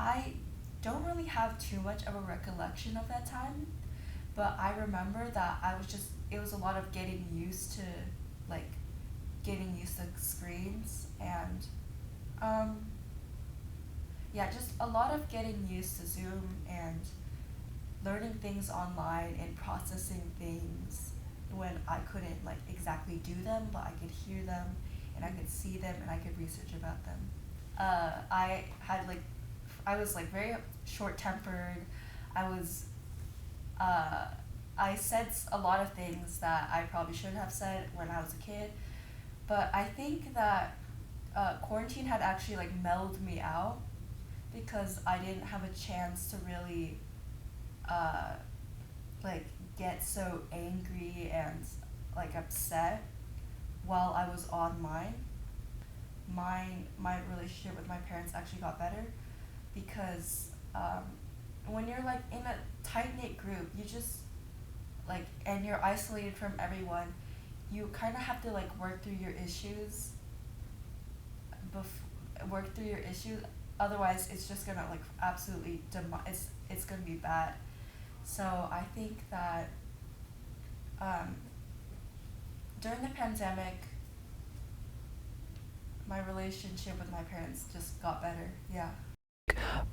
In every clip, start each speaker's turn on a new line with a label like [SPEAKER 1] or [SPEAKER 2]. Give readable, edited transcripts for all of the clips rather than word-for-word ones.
[SPEAKER 1] I don't really have too much of a recollection of that time, but I remember that it was a lot of getting used to, like, getting used to screens and, um, yeah, just a lot of getting used to Zoom and learning things online and processing things when I couldn't, like, exactly do them, but I could hear them and I could see them and I could research about them. I had, like, I was, like, very short tempered. I was, uh, I said a lot of things that I probably should have said when I was a kid, but I think that quarantine had actually, like, mellowed me out because I didn't have a chance to really, uh, like, get so angry and, like, upset while I was online. My relationship with my parents actually got better because, when you're, like, in a tight knit group, you just, like, and you're isolated from everyone, you kind of have to, like, work through your issues. Work through your issues. Otherwise, it's just gonna, like, absolutely it's gonna be bad. So I think that, um, during the pandemic, my relationship with my parents just got better. Yeah.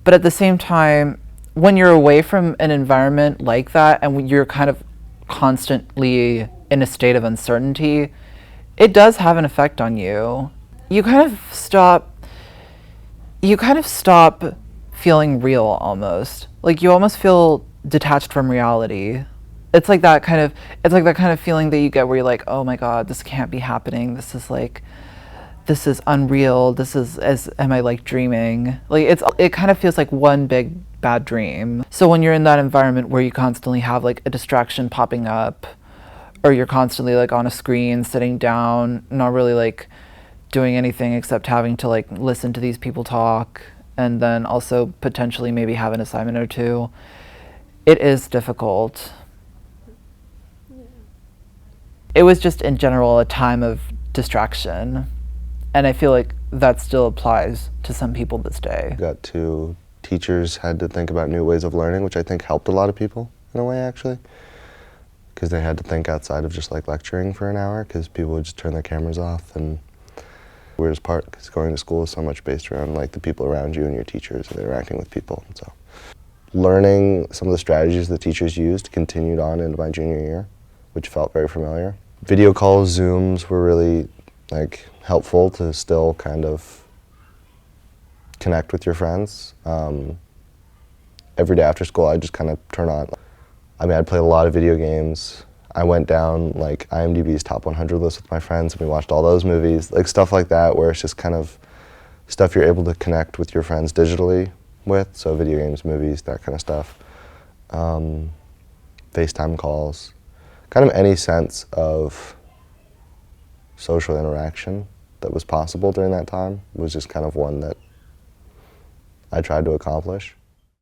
[SPEAKER 2] But at the same time, when you're away from an environment like that and when you're kind of constantly in a state of uncertainty, it does have an effect on you. You kind of stop you kind of stop feeling real almost. Like you almost feel detached from reality. It's like that kind of it's like that kind of feeling that you get where you're like, "Oh my god, this can't be happening. This is unreal. This is as am I like dreaming?" Like it kind of feels like one big bad dream. So when you're in that environment where you constantly have like a distraction popping up or you're constantly like on a screen sitting down, not really like doing anything except having to like listen to these people talk and then also potentially maybe have an assignment or two, it is difficult. It was just in general a time of distraction. And I feel like that still applies to some people this day.
[SPEAKER 3] Got to teachers had to think about new ways of learning, which I think helped a lot of people in a way actually, because they had to think outside of just like lecturing for an hour because people would just turn their cameras off. And weirdest part, because going to school is so much based around like the people around you and your teachers and interacting with people. And so learning some of the strategies the teachers used continued on into my junior year, which felt very familiar. Video calls, Zooms were really like helpful to still kind of connect with your friends. Every day after school, I'd just kind of turn on. I mean, I'd played a lot of video games. I went down like IMDb's top 100 list with my friends and we watched all those movies, like stuff like that where it's just kind of stuff you're able to connect with your friends digitally with, so video games, movies, that kind of stuff. FaceTime calls, kind of any sense of social interaction that was possible during that time was just kind of one that I tried to accomplish.